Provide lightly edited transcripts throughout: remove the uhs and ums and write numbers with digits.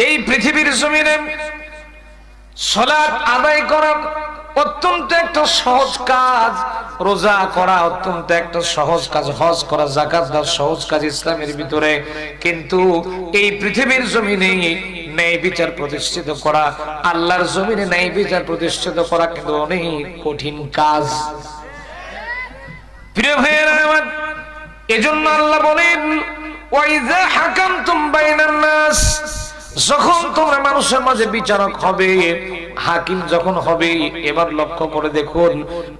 এই পৃথিবীর জমিনে সালাত আদায় করা অত্যন্ত একটা সহজ কাজ, রোজা করা অত্যন্ত একটা সহজ কাজ, হজ করা, যাকাত দেওয়া সহজ কাজ ইসলামের ভিতরে। কিন্তু এই পৃথিবীর জমিনে ন্যায় বিচার প্রতিষ্ঠিত করা, আল্লাহর জমিনে ন্যায় বিচার প্রতিষ্ঠিত করা কিন্তু অনেক কঠিন কাজ। প্রিয় ভাইয়েরা আমার, এজন্য আল্লাহ বলেন ওয়াইযা হাকামতুম বাইনান নাস, যখন তোমরা মানুষের মাঝে বিচারক হবে, হাকিম যখন হবে। এবার লক্ষ্য করে দেখুন,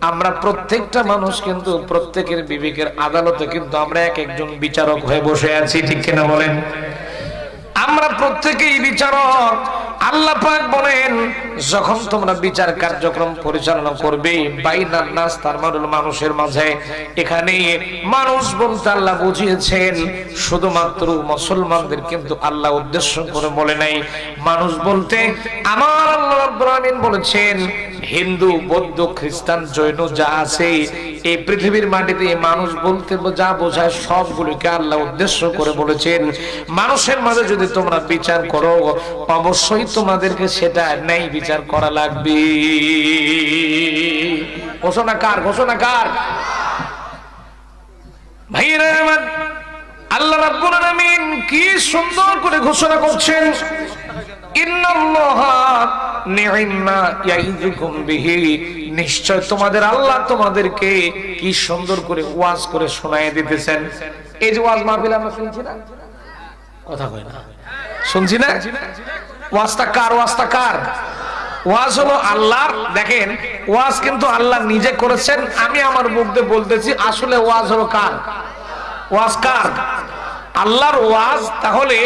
আমরা প্রত্যেকটা মানুষ কিন্তু প্রত্যেকের বিবেকের আদালতে কিন্তু আমরা এক একজন বিচারক হয়ে বসে আছি, ঠিক কিনা বলেন? আমরা প্রত্যেকেই বিচারক। আল্লাহ পাক বলেন যখন তোমরা বিচার কার্যক্রম পরিচালনা করবে বাইনান নাস, তার মানে মানুষের মাঝে। এখানে মানুষ বলতে আল্লাহ বুঝিয়েছেন শুধুমাত্র মুসলমানদের, কিন্তু আল্লাহ উদ্দেশ্য করে বলে নাই। মানুষ বলতে আমার আল্লাহ রাব্বুল আলামিন বলেছেন হিন্দু, বৌদ্ধ, খ্রিস্টান, জৈন যা আছে এই পৃথিবীর মাটিতে মানুষ বলতে যা বোঝায় সবগুলোকে আল্লাহ উদ্দেশ্য করে বলেছেন মানুষের মাঝে যদি তোমরা বিচার করো অবশ্যই তোমাদেরকে সেটা ন্যায় বিচার করা লাগবে। ঘোষণা কার? ঘোষণা কার? ভাইরা আমার, আল্লাহ রাব্বুল আলামিন কি সুন্দর করে ঘোষণা করছেন, ইন্নাল্লাহা নি'মা ইয়াইযুকুম বিহি, নিশ্চয় তোমাদের আল্লাহ তোমাদেরকে কি সুন্দর করে ওয়াজ করে শোনায় দিতেছেন। এই যে ওয়াজ মাহফিল আমরা শুনছি না, কথা কই না, শুনছি না? ওয়াজটা কার? ওয়াজটা কার? ওয়াজ হলো আল্লাহর। দেখেন, ওয়াজ কিন্তু আল্লাহ নিজে করেছেন, আমি আমার মুখ দিয়ে বলতেছি। আসলে ওয়াজ হলো কার? ওয়াজ কার? আল্লাহর ওয়াজ। তাহলে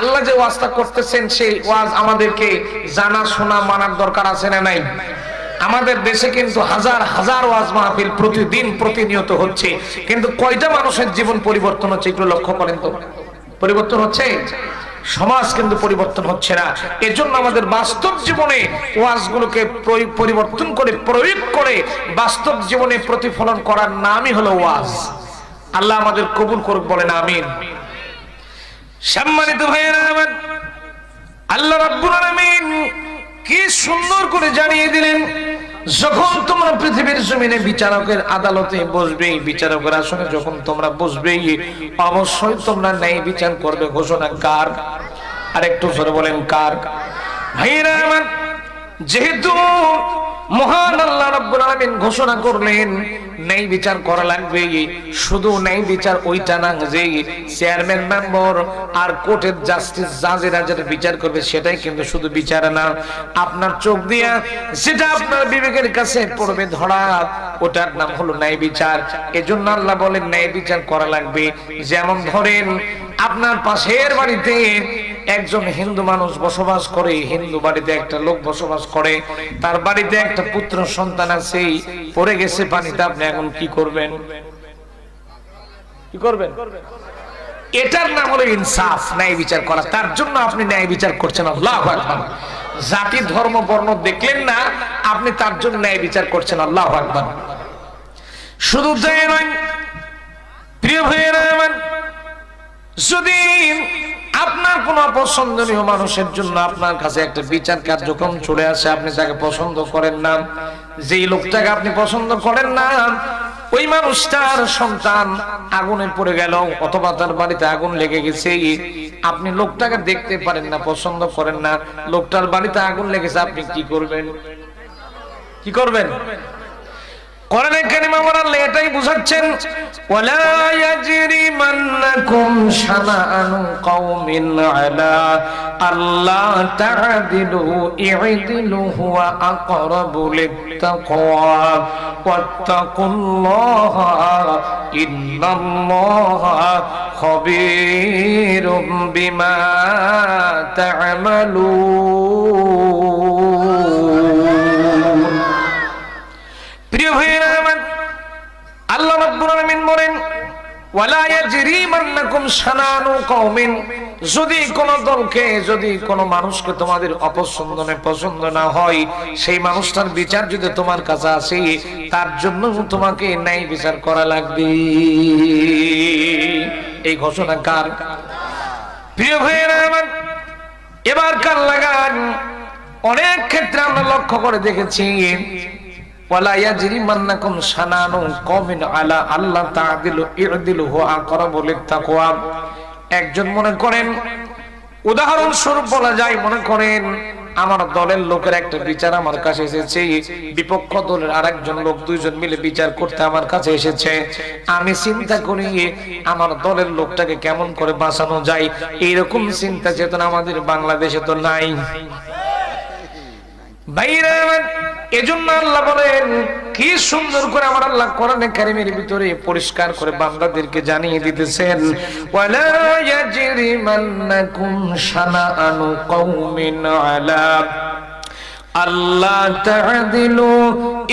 আল্লাহ যে ওয়াজটা করতেছেন সেই ওয়াজ আমাদেরকে জানা শোনা মানার দরকার আছে না নাই? আমাদের দেশে কিন্তু হাজার হাজার ওয়াজ মাহফিল প্রতিদিন প্রতিনিয়ত হচ্ছে, কিন্তু কয়টা মানুষের জীবন পরিবর্তন হচ্ছে একটু লক্ষ্য করেন তো? পরিবর্তন হচ্ছে? সমাজ কিন্তু পরিবর্তন হচ্ছে না। এজন্য আমাদের বাস্তব জীবনে ওয়াজগুলোকে পরিবর্তন করে প্রয়োগ করে বাস্তব জীবনে প্রতিফলন করার নামই হলো ওয়াজ। আল্লাহ আমাদের কবুল করুক, বলেন আমিন। সম্মানিত ভাইয়েরা আমার, আল্লাহ রাব্বুল আলামিন কি সুন্দর করে জানিয়ে দিলেন যখন তোমরা পৃথিবীর জমিনে বিচারকের আদালতে বসবে, বিচারকের আসনে যখন তোমরা বসবে অবশ্যই তোমরা ন্যায় বিচার করবে। ঘোষণা কার? আর একটু জোরে বলেন কার? ভাইরা আমার, যেহেতু মহান আল্লাহ রাব্বুল আলামিন ঘোষণা করলেন ন্যায় বিচার করা লাগবে, শুধু ন্যায় বিচার ওইটা না যে চেয়ারম্যান মেম্বার আর কোর্টের জাস্টিস জাজেরা যেটা বিচার করবে সেটাই কিন্তু শুধু বিচার না। আপনার চোখ দিয়া যেটা আপনার বিবেকের কাছে পড়বে ধরা, ওটার নাম হলো ন্যায় বিচার। এজন্য আল্লাহ বলেন ন্যায় বিচার করা লাগবে। যেমন ধরেন আপনার পাশের বাড়িতে একজন হিন্দু মানুষ বসবাস করে, হিন্দু বাড়িতে একটা লোক বসবাস করে, তার বাড়িতে একটা পুত্র সন্তান আছে, পড়ে গেছে পানিতে, আপনি এখন কি করবেন? কি করবেন? এটার নাম হলো ইনসাফ, ন্যায় বিচার করা। তার জন্য আপনি ন্যায় বিচার করছেন। আল্লাহু আকবার। জাতি ধর্ম বর্ণ দেখলেন না, আপনি তার জন্য ন্যায় বিচার করছেন। আল্লাহু আকবার। শুধু তাই নয় প্রিয় ভাইয়েরা আমার, যদি আপনার কোন অপছন্দনীয় মানুষের জন্য আপনার কাছে একটা বিচার কার্যক্রম চলে আসে, আপনি তাকে পছন্দ করেন না, যেই লোকটাকে আপনি পছন্দ করেন না ওই মানুষটার সন্তান আগুনে পড়ে গেল অথবা তার বাড়িতে আগুন লেগে গেছে, আপনি লোকটাকে দেখতে পারেন না, পছন্দ করেন না, লোকটার বাড়িতে আগুন লেগেছে, আপনি কি করবেন? কি করবেন? কোরআনে কারিমে আল্লাহ এটাই বুঝাচ্ছেন, ওয়ালা ইয়াজরিমান্নাকুম শানাআনু কওমিন আলা আল্লা তা'দিলু ই'দিলু হুয়া আকরাবু লিত্তাকওয়া ওয়াত্তাকুল্লাহা ইন্নাল্লাহা খাবীরুম বিমা তা'মালুন। প্রিয় ভাইরা আমার, আল্লাহ রাব্বুল আলামিন বলেন ওয়ালা ইয়াজরিমান্নাকুম শানানু কওমিন, যদি কোন দলকে, যদি কোন মানুষকে তোমাদের পছন্দ না হয়, সেই মানুষটার বিচার যদি তোমার কাছে আসে, তার জন্য তোমাকে ন্যায় বিচার করা লাগবে। এই ঘোষণা কার? প্রিয় ভাইরা আমার, এবার কান লাগান, অনেক ক্ষেত্রে আমরা লক্ষ্য করে দেখেছি, ওয়ালা ইয়াজরিমান্নাকুম শানানু কওমিন আলা আল্লাহ তা'দিলু ই'দিলু হুয়া আকরাবু লিত-তাকওয়া। একজন মনে করেন, উদাহরণ স্বরূপ বলা যায়, মনে করেন আমার দলের লোকের একটা বিচার আমার কাছে এসেছে, বিপক্ষ দলের আরেকজন লোক, দুইজন মিলে বিচার করতে আমার কাছে এসেছে। আমি চিন্তা করি আমার দলের লোকটাকে কেমন করে বাঁচানো যায়। এইরকম চিন্তা চেতনা আমাদের বাংলাদেশে তো নাই ভাইরা। এজন্য আল্লাহ বলেন, কি সুন্দর করে আমার আল্লাহ কোরআনে কারীমের ভিতরে পরিষ্কার করে বান্দাদেরকে জানিয়ে দিতেছেন, ওয়ালা ইয়াজরিমান্নাকুম শানাআনু কওমিন আলা আল্লাহ তা'দিলু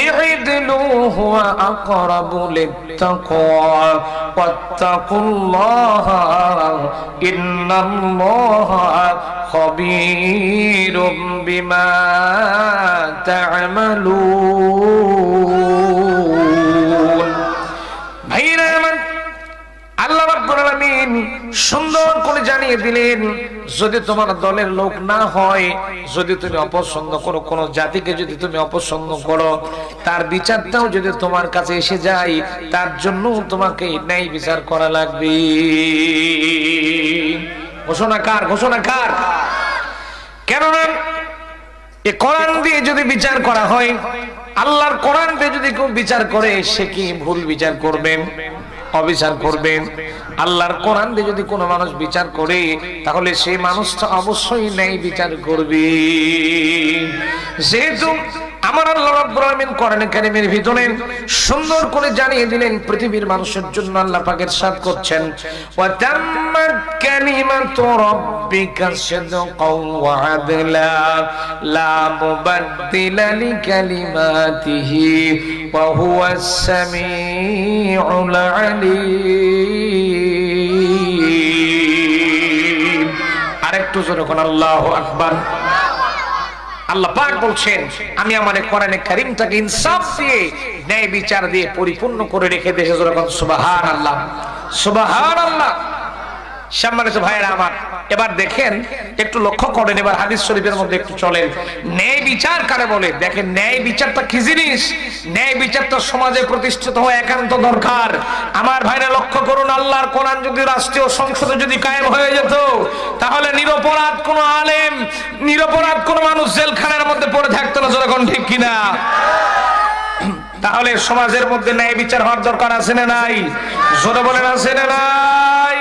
ই'দিলু হুয়া আকরাবু লিত-তাকওয়া ওয়াত্তাকুল্লাহা ইন্নাল্লাহা খাবীরুম বিমা তা'মালুন। ভাইরা আমার, আল্লাহ রাব্বুল আলামিন সুন্দর করে জানিয়ে দিলেন, যদি তোমার দলের লোক না হয়, যদি তুমি অপছন্দ করো, কোন জাতিকে যদি তুমি অপছন্দ করো, তার বিচারটাও যদি তোমার কাছে এসে যায়, তার জন্য তোমাকে ন্যায় বিচার করা লাগবে। ঘোষণা কার? ঘোষণা কার? কেননা এ কোরআন দিয়ে যদি বিচার করা হয়, আল্লাহর কোরআন দিয়ে যদি কেউ বিচার করে, সে কি ভুল বিচার করবেন? অবিচার করবেন? আল্লাহর কোরআন দিয়ে যদি কোনো মানুষ বিচার করে, তাহলে সেই মানুষটা অবশ্যই ন্যায় বিচার করবে। যেহেতু আমার আল্লাহ রাব্বুল আলামিন কোরআনে কারীমের ভিতরে সুন্দর করে জানিয়ে দিলেন, পৃথিবীর মানুষের জন্য আল্লাহ পাক ইরশাদ করছেন, ওয়া তাম্মাত কালিমাতু রাব্বিকা সিদকাও ওয়া আদলা লা মুবাদদিলা লিকালিমাতিহি ওয়া হুয়াস সামিউল আলীম। আরেকটু জোরে কোন আল্লাহু আকবার। আল্লাহ পাক বলছেন, আমি আমার কোরআনে কারীমটাকে ইনসাফ দিয়ে, ন্যায় বিচার দিয়ে পরিপূর্ণ করে রেখে দিয়েছি। সুবহানাল্লাহ, সুবহানাল্লাহ। সম্মানিত ভাইয়েরা আমার, এবার দেখেন, একটু লক্ষ্য করেন, এবার হাদিস শরীফের মধ্যে একটু চলেন। ন্যায় বিচার কারে বলে? দেখেন, ন্যায় বিচারটা কি জিনিস? ন্যায় বিচারটা সমাজে প্রতিষ্ঠিত হওয়া একান্ত দরকার। আমার ভাইরা লক্ষ্য করুন, আল্লাহর কোরআন যদি রাষ্ট্রীয় সংসদে যদি কায়েম হয়ে যেত, তাহলে নিরপরাধ কোন আলেম, নিরপরাধ কোন মানুষ জেলখানার মধ্যে পড়ে থাকতো না। যখন ঠিক কিনা? তাহলে সমাজের মধ্যে ন্যায় বিচার হওয়ার দরকার আছে না নাই? জোরে বলেন, আছে না নাই?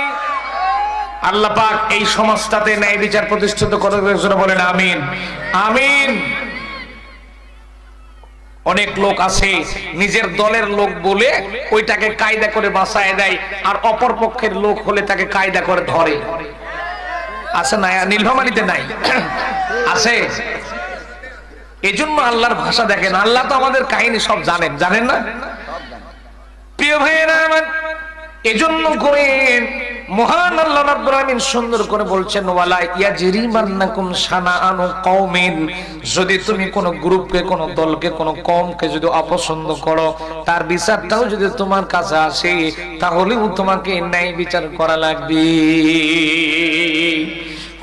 আল্লাহ পাক এই সমাজটাতে ন্যায় বিচার প্রতিষ্ঠিত করে বলেন আমিন, আমিন। অনেক লোক আছে নিজের দলের লোক বলে ওইটাকে কায়দা করে বাঁচায় দেয়, আর অপর পক্ষের লোক হলে তাকে কায়দা করে ধরে। আছে না? নীলফামারীতে নাই? আছে। এই জন্য আল্লাহর ভাষা দেখেন, আল্লাহ তো আমাদের কাহিনী সব জানেন, জানেন না? প্রিয় ভাইয়েরা আমার, এজন্য করে মহান আল্লাহ রাব্বুল আলামিন সুন্দর করে বলছেন, ওয়ালা ইয়াজরিমান্নাকুম শানাআনু কওমিন, যদি তুমি কোন গ্রুপকে, কোন দলকে, কোন কওমকে যদি অপছন্দ করো, তার বিচারটাও যদি তোমার কাছে আসে, তাহলেও তোমাকে ন্যায় বিচার করা লাগবে।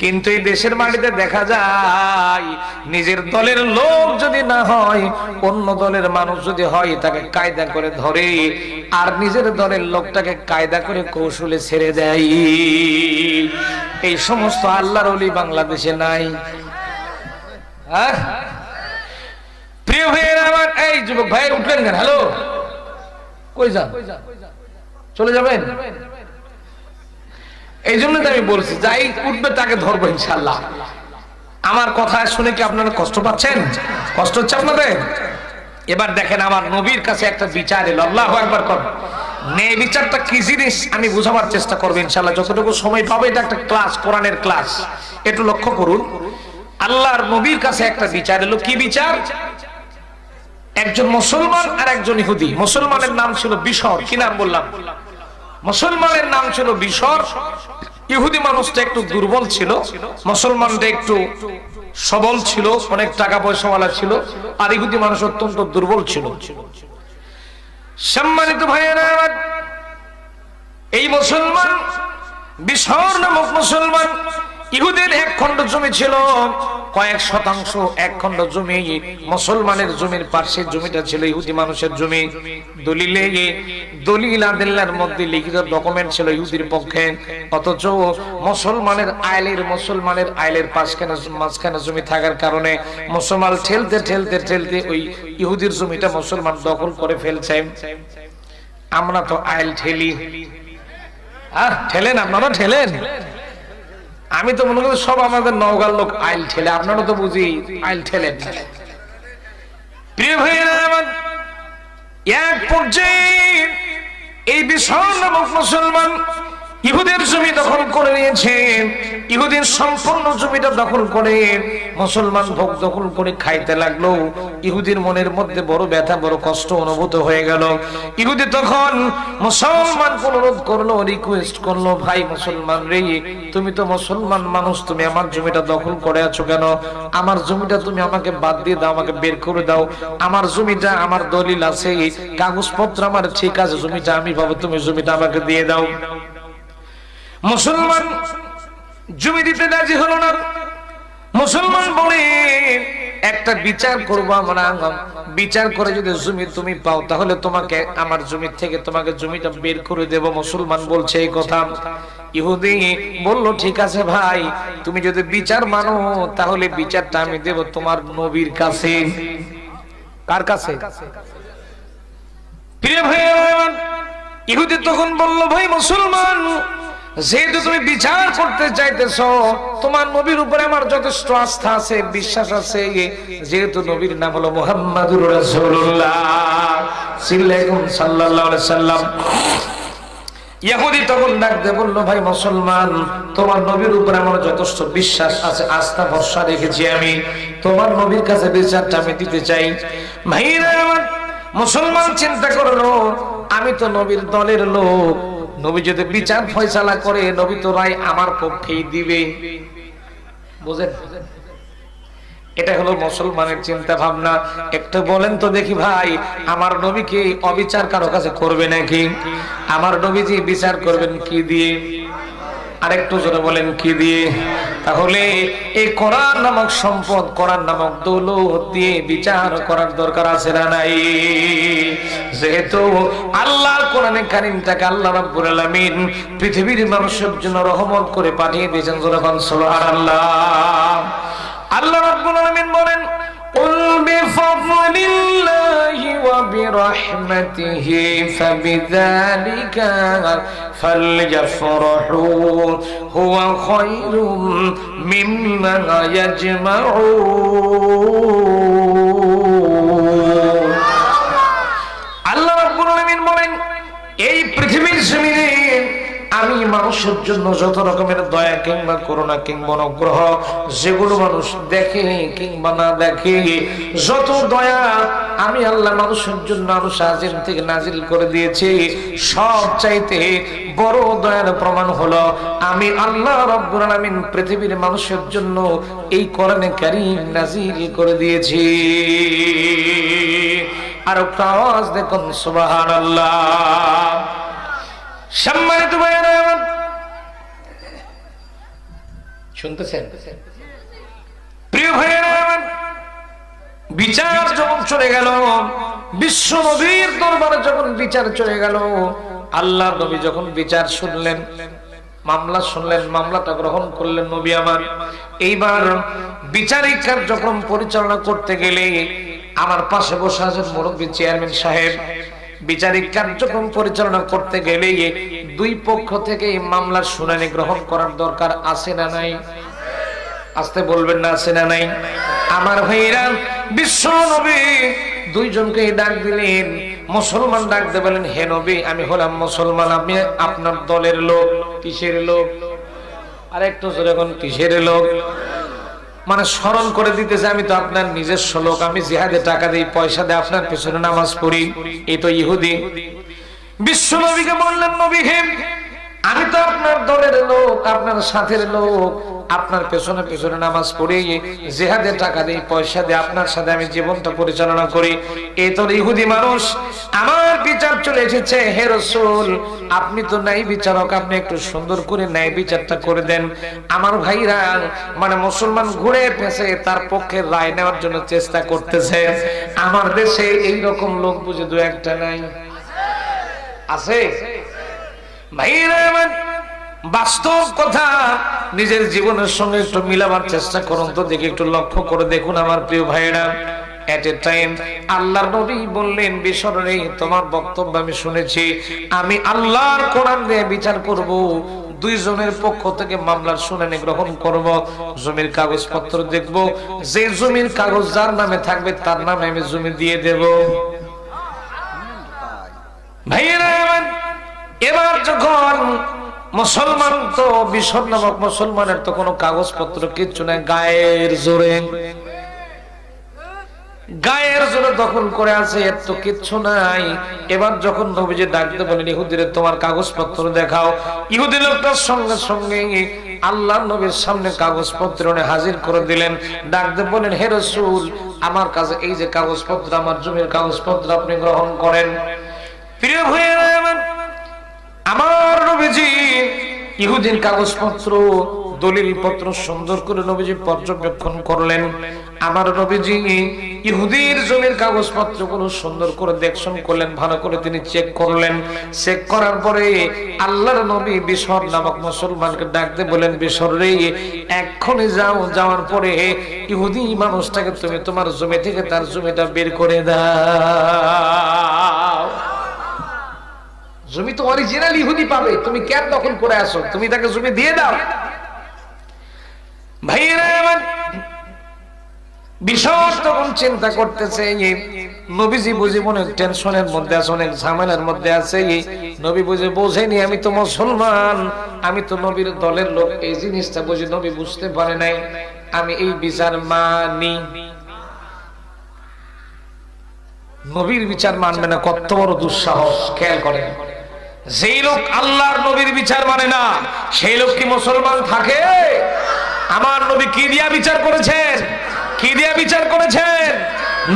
কিন্তু এই দেশের মাটিতে দেখা যায়, নিজের দলের লোক যদি না হয়, অন্য দলের মানুষ যদি হয়, তাকে কায়দা করে ধরে, আর নিজের দলের লোকটাকে কায়দা করে কৌশলে ছেড়ে দেয়। এই সমস্ত আল্লাহর ওলি বাংলাদেশে নাই। প্রিয় ভাইয়েরা আমার, এই যুবক ভাই উঠলেন কেন? হ্যালো, কই যান? চলে যাবেন? এই জন্য তো আমি বলছি, যাই উঠবে তাকে ধরবো ইনশাআল্লাহ। আমার কথা শুনে কি আপনারা কষ্ট পাচ্ছেন? কষ্ট হচ্ছে আপনাদের? এবার দেখেন, আমার নবীর কাছে একটা বিচার এলো। আল্লাহু আকবার কর। ন্যায় বিচারটা কি জিনিস আমি বুঝাবার চেষ্টা করব ইনশাআল্লাহ, যতটুকু সময় পাবো। এটা একটা ক্লাস, কোরআনের ক্লাস। একটু লক্ষ্য করুন, আল্লাহর নবীর কাছে একটা বিচার এলো। কি বিচার? একজন মুসলমান আর একজন ইহুদি। মুসলমানের নাম ছিল বিশর। কি নাম বললাম? মুসলমানের নাম ছিল বিশর। ইহুদি মানুষটা একটু দুর্বল ছিল, মুসলমানটা একটু সবল ছিল, অনেক টাকা পয়সাওয়ালা ছিল, আর ইহুদি মানুষ অত্যন্ত দুর্বল ছিল। সম্মানিত ভাইয়েরা, এই মুসলমান, বিশর নামক মুসলমান, ইহুদের এক খণ্ড জমি ছিল, কয়েক শতাংশ এক খণ্ড জমি মুসলমানের জমির পাশে জমিটা ছিল ইহুদি মানুষের জমি। দলিল আদিল্লার মধ্যে লিখিত ডকুমেন্ট ছিল ইহুদির পক্ষে, অথচ মুসলমানের আইলের মাঝখানে জমি থাকার কারণে মুসলমান ঠেলতে ওই ইহুদির জমিটা মুসলমান দখল করে ফেলছে। আমরা তো আইল ঠেলি, ঠেলেন, আপনারা ঠেলেন। আমি তো মনে করি সব আমাদের নওগাঁর লোক আইল ঠেলে, আপনারা তো বুঝি আইল ঠেলেন। প্রিয় ভাইরা আমার, এক পর্যায়ে এই বিশাল নামক মুসলমান ইহুদের জমি দখল করে নিয়েছে। ইহুদের সম্পূর্ণ জমিটা দখল করে মুসলমান ভোগ দখল করে খাইতে লাগলো। ইহুদির মনের মধ্যে বড় ব্যথা, বড় কষ্ট অনুভূত হয়ে গেল। ইহুদি তখন মুসলমান অনুরোধ করলো, রিকোয়েস্ট করলো, ভাই মুসলমান রে, তুমি তো মুসলমান মানুষ, তুমি আমার জমিটা দখল করে আছো কেন? আমার জমিটা তুমি আমাকে বাদ দিয়ে দাও, আমাকে বের করে দাও। আমার জমিটা, আমার দলিল আছে, কাগজপত্র আমার ঠিক আছে, জমিটা আমি পাবো, তুমি জমিটা আমাকে দিয়ে দাও। মুসলমান জমি দিতে রাজি হলো না। মুসলমান বলে, একটা বিচার করবো আমরা, বিচার করে যদি জমি তুমি পাও তাহলে তোমাকে আমার জমি থেকে তোমাকে জমিটা বের করে দেব। মুসলমান বলছে এই কথা। ইহুদি বলল, ঠিক আছে ভাই, তুমি যদি বিচার মানো তাহলে বিচারটা আমি দেব তোমার নবীর কাছে। কার কাছে? প্রিয় ভাই, ইহুদি তখন বলল, ভাই মুসলমান, যেহেতু তুমি বিচার করতে চাইতেছ, তোমার নবীর উপরে আমার যথেষ্ট আস্থা আছে, বিশ্বাস আছে, যেহেতু নবীর নাম হলো মুহাম্মাদুর রাসূলুল্লাহ সাল্লাল্লাহু আলাইহি সাল্লাম। ইহুদি তখন ডাক দিয়ে বলল, ভাই মুসলমান, তোমার নবীর উপরে আমার যথেষ্ট বিশ্বাস আছে, আস্থা ভরসা রেখেছি, আমি তোমার নবীর কাছে বিচারটা আমি দিতে চাই। ভাইরা আমার, মুসলমান চিন্তা করলো, আমি তো নবীর দলের লোক, নবী যদি বিচার ফয়সালা করে নবী তো রায় আমার পক্ষেই দিবে। বুঝেন, এটা হলো মুসলমানের চিন্তা ভাবনা। একটু বলেন তো দেখি ভাই, আমার নবীকে অবিচার কারো কাছে করবে নাকি? আমার নবীজি বিচার করবেন কি দিয়ে? আরেকটু জোরে বলেন কি দিয়ে? তাহলে এই কোরআন নামক সম্পদ, কোরআন নামক দৌলত দিয়ে বিচার করার দরকার আছে না নাই? যেহেতু আল্লাহ কোরআনে কারীমটাকে আল্লাহ রাব্বুল আলামিন পৃথিবীর মানুষের জন্য রহমত করে পাঠিয়ে দিয়েছেন, যখন সুবহানাল্লাহ। আল্লাহ রাব্বুল আলামিন বলেন, قل بفضل الله وبرحمته فبذلك فليفرحوا هو خير مما يجمعون। আল্লাহ রাব্বুল আলামিন বলেন, এই পৃথিবীর জমিনে আমি মানুষের জন্য যত রকমের দয়া কিংবা করুণা কিংবা অনুগ্রহ, যেগুলো মানুষ দেখে কিংবা না দেখে, যত দয়া আমি আল্লাহ মানুষের জন্য আরশ আজিম থেকে নাজিল করে দিয়েছি, সব চাইতে বড় দয়ার প্রমাণ হলো আমি আল্লাহ রাব্বুল আলামিন পৃথিবীর মানুষের জন্য এই কোরআনে কারীম নাজিল করে দিয়েছি। আর একটা আওয়াজ দেখুন, সুবহানাল্লাহ। সম্মানিত ভাইরা, শুনতেছেন? প্রিয় ভাইরা, বিচার যখন চলে গেল, বিশ্ব নবীর দরবারে যখন বিচার চলে গেল, আল্লাহর নবী যখন বিচার শুনলেন, মামলা শুনলেন, মামলাটা গ্রহণ করলেন নবী আমার। এইবার বিচারিক কার্যক্রম পরিচালনা করতে গেলে আমার পাশে বসে আছেন মুরব্বী চেয়ারম্যান সাহেব। বিচারিক কার্যক্রম পরিচালনা করতে গেলে দুই পক্ষ থেকে মামলার শুনানি গ্রহণ করার দরকার আছে না নাই? আসতে বলবেন না, আছে না নাই? আমার ভাইরা, বিশ্ব নবী দুইজনকে ডাক দিলেন। মুসলমান ডাক দিয়ে বলেন, হে নবী, আমি হলাম মুসলমান, আমি আপনার দলের লোক। কিসের লোক? আর একটু জোরে কোন কিসের লোক? মানে স্মরণ করে দিতেছে, আমি তো আপনার নিজস্ব লোক, আমি জিহাদে টাকা দিই, পয়সা দেই, আপনার পেছনে নামাজ পড়ি। এই তো ইহুদি। বিশ্ব নবীকে বললেন, নবী হে, আমি তো আপনার দলের লোক, আপনার সাথের লোক, আপনার পেছনে পেছনে নামাজ পড়ে জিহাদে টাকা দেই, পয়সা দিয়ে আপনার সাথে আমি জীবনটা পরিচালনা করি। এই তো ইহুদি মানুষ, আমার বিচার চলে এসেছে, হে রাসূল আপনি তো ন্যায় বিচারক, আপনি একটু সুন্দর করে ন্যায় বিচারটা করে দেন। আমার ভাইরা মানে মুসলমান ঘুরে পেছে তার পক্ষে রায় নেওয়ার জন্য চেষ্টা করতেছে। আমার দেশে এই রকম লোক বুঝে দু একটা নাই, আছে ভাইরা আমার। বাস্তব কথা নিজের জীবনের সঙ্গে একটু মিলাবার চেষ্টা করুন তো দেখি, একটু লক্ষ্য করে দেখুন আমার প্রিয় ভাইরা। এট এ টাইম আল্লাহর নবী বললেন, বিশ্বরে তোমার বক্তব্য আমি শুনেছি, আমি আল্লাহর কোরআন দিয়ে বিচার করব, দুইজনের পক্ষ থেকে মামলার শুনানি গ্রহণ করব, জমির কাগজপত্র দেখব, যে জমির কাগজ যার নামে থাকবে তার নামে আমি জমি দিয়ে দেব। ভাইয়েরা এবার যখন মুসলমান, তো বিশর নামক মুসলমানের তো কোনো কাগজপত্র কিচ্ছু নাই, গায়ের জোরে দখল করে আছে, এর তো কিচ্ছু নাই। এবার যখন নবীজি ডাকতে বলেন, ইহুদিরে তোমার কাগজপত্র দেখাও, ইহুদি লোকটার সঙ্গে সঙ্গে আল্লাহর নবীর সামনে কাগজপত্র হাজির করে দিলেন। ডাকতে বলেন, হে রাসূল আমার কাছে এই যে কাগজপত্র, আমার জমির কাগজপত্র আপনি গ্রহণ করেন। প্রিয় ভাইয়েরা আমার নবীজি ইহুদির কাগজপত্র দলিল পত্র সুন্দর করে নবীজি পর্যবেক্ষণ করলেন। আমার নবীজি ইহুদির জমির কাগজপত্র গুলো সুন্দর করে দেখশন করলেন, ভালো করে তিনি চেক করলেন। চেক করার পরে আল্লাহর নবী বিশর নামক মুসলমানকে ডাকতে বলেন, বিশর রে এক্ষুনি যাও, যাওয়ার পরে ইহুদি মানুষটাকে তুমি তোমার জমি থেকে তার জমিটা বের করে দাও। জমি তো অরিজিনাল ইহুদি পাবে, তুমি কেন দখল করে আসো, তুমি তাকে জমি দিয়ে দাও। ভাইয়েরা আমার বিশর তখন চিন্তা করতেছে, নবীজি বুঝি অনেক টেনশনের মধ্যে আছে, অনেক ঝামেলার মধ্যে আছে। নবী বুঝে বোঝেনি আমি তো মুসলমান, আমি তো নবীর দলের লোক, এই জিনিসটা বুঝি নবী বুঝতে পারে নাই। আমি এই বিচার মানি, নবীর বিচার মানবে না, কত বড় দুঃসাহস। খেয়াল করেন, যেই লোক আল্লাহর নবীর বিচার মানে না সেই লোক কি মুসলমান থাকে? আমার নবী কি দিয়া বিচার করেছেন? কি দিয়া বিচার করেছেন?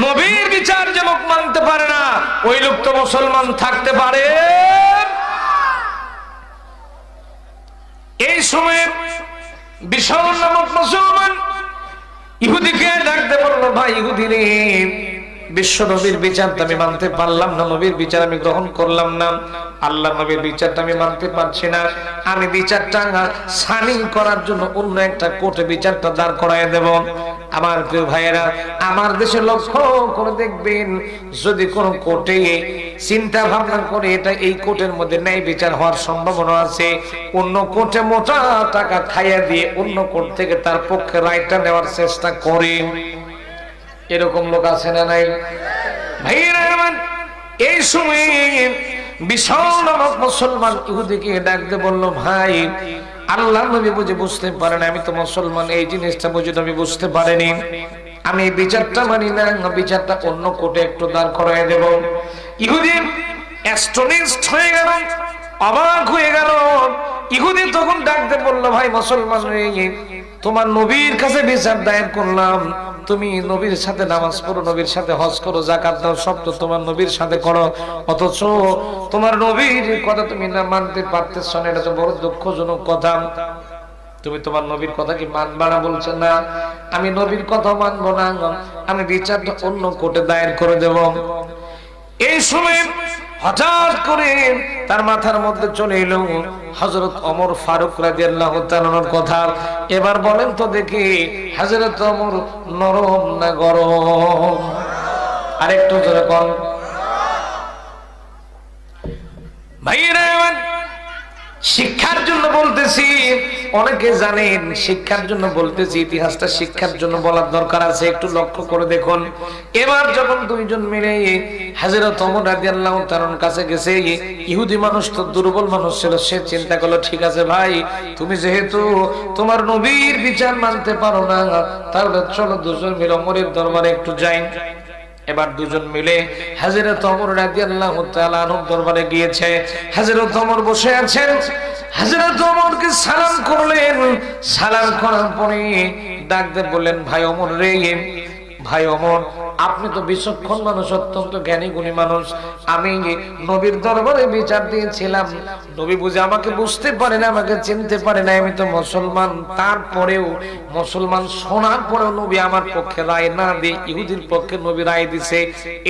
নবীর বিচার যে লোক মানতে পারে না ওই লোক তো মুসলমান থাকতে পারে? এই সময় বিশর নামক মুসলমান ইহুদিকে ডাকতে বলল, ভাই ইহুদি রে, বিশ্ব নবীর বিচারটা আমি মানতে পারলাম না, নবীর বিচার আমি গ্রহণ করলাম না, আল্লাহ নবীর বিচারটা আমি মানতে পারছি না, আমি বিচারটা সানি করার জন্য অন্য একটা কোর্টে বিচারটা দাঁড় করায় দেব। আমার প্রিয় ভাইয়েরা, আমার দেশে লক্ষ্য করে দেখবেন, যদি কোন কোর্টে চিন্তা ভাবনা করে এটা এই কোর্টের মধ্যে ন্যায় বিচার হওয়ার সম্ভাবনা আছে, অন্য কোর্টে মোটা টাকা খাইয়া দিয়ে অন্য কোর্ট থেকে তার পক্ষে রায়টা নেওয়ার চেষ্টা করে। এরকম লোক আছে না নাই? ভাইরা আমার এই সময় বিশর নামক মুসলমান ইহুদিকে ডাকতে বলল, ভাই আল্লাহ নবী বুঝে বুঝতে পারেন আমি তো মুসলমান, এই জিনিসটা বুঝে নবী বুঝতে পারেনি, আমি এই বিচারটা মানি না, বিচারটা অন্য কোর্টে একটু দাঁড় করায় দেব। ইহুদি অ্যাস্টনিশড হয়ে গেল, অবাক হয়ে গেল। ইহুদি তখন ডাকতে বলল, ভাই মুসলমান, তোমার নবীর কাছে বিচার দায়ের করলাম, তুমি নবীর সাথে নামাজ পড়ো, নবীর সাথে হজ করো, যাকাত দাও, সব তো তোমার নবীর সাথে করো, অথচ তোমার নবীর কথা তুমি না মানতে পারতেছ না, এটা তো বড় দুঃখজনক কথা। তুমি তোমার নবীর কথা কি মানবা না? বলছে না, আমি নবীর কথা মানবো না, আমি বিচারটা অন্য কোর্টে দায়ের করে দেব। এই সময় হঠাৎ করে তার মাথার মধ্যে চলে এলো হযরত ওমর ফারুক রাদিয়াল্লাহু তাআলার কথা। এবার বলেন তো দেখি, হযরত ওমর নরম না গরম? আরেকটু জোরে বল ভাইরা। শিক্ষার জন্য বলতেছি, অনেকে জানেন শিক্ষার জন্য বলতেছি, ইতিহাসটা শিক্ষার জন্য বলার দরকার আছে, একটু লক্ষ্য করে দেখুন। এবার যখন দুইজন মিলে হযরত ওমর রাদিয়াল্লাহু তাআলার কাছে গেছে, ইহুদি মানুষ তো দুর্বল মানুষ ছিল, সে চিন্তা করলো ঠিক আছে ভাই, তুমি যেহেতু তোমার নবীর বিচার মানতে পারো না, তাহলে চলো দুজন মিলে ওমরের দরবারে একটু যাই। এবার দুজন মিলে হযরত ওমর রাদিয়াল্লাহু তাআলা আনহু দরবারে গিয়েছে। হযরত ওমর বসে আছেন, হযরত ওমরকে সালাম করলেন। সালাম করার পরে ডাক দিয়ে বললেন, ভাই ওমর রে, ভাই ওমর, আপনি তো বিচক্ষণ মানুষ, অত্যন্ত জ্ঞানী গুণী মানুষ। আমি নবীর দরবারে বিচার দিয়েছিলাম, নবী বুঝে আমাকে বুঝতে পারে না, আমাকে চিনতে পারে না, আমি তো মুসলমান। তারপরেও মুসলমান শোনার পরেও নবী আমার পক্ষে রায় না দিয়ে ইহুদির পক্ষে নবী রায় দিছে,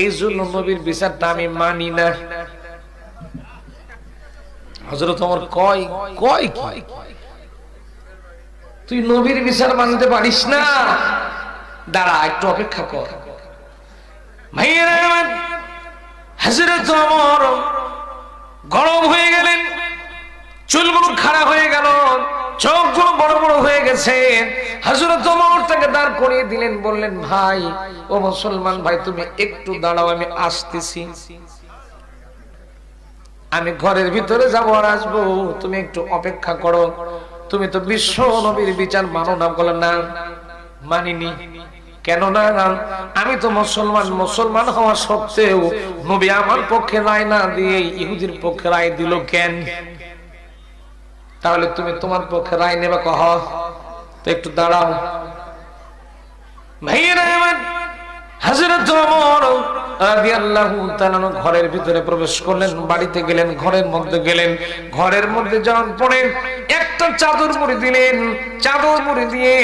এই জন্য নবীর বিচারটা আমি মানি না। হযরত ওমর কয় কি তুই নবীর বিচার মানতে পারিস না? দাঁড়া, একটু অপেক্ষা কর। ভাইয়েরা আমার, হযরত ওমর গরম হয়ে গেলেন, চুলগুলো খাড়া হয়ে গেল, চোখগুলো বড় বড় হয়ে গেছে। হযরত ওমর তাকে দাঁড় করিয়ে দিলেন, বললেন, ভাই ও মুসলমান ভাই, তুমি একটু দাঁড়াও, আমি আসতেছি, আমি ঘরের ভিতরে যাবো আর আসবো, তুমি একটু অপেক্ষা করো। তুমি তো বিশ্ব নবীর বিচার মানো না? বলে না, মানিনি। কেন না? আমি তো মুসলমান, মুসলমান হওয়া সত্ত্বেও নবী আমার পক্ষে রায় না দিয়ে ইহুদির পক্ষে রায় দিল কেন? তাহলে তুমি তোমার পক্ষে রায় নেবে কহ, তো একটু দাঁড়াও। ভাইয়েরা আমার, হযরত ওমর রাদিয়াল্লাহু তাআলা ঘরের ভিতরে প্রবেশ করলেন, বাড়িতে গেলেন, ঘরের মধ্যে গেলেন। ঘরের মধ্যে যাওয়ার পরে একটা চাদর মুড়ি দিলেন। চাদর মুড়ি দিয়ে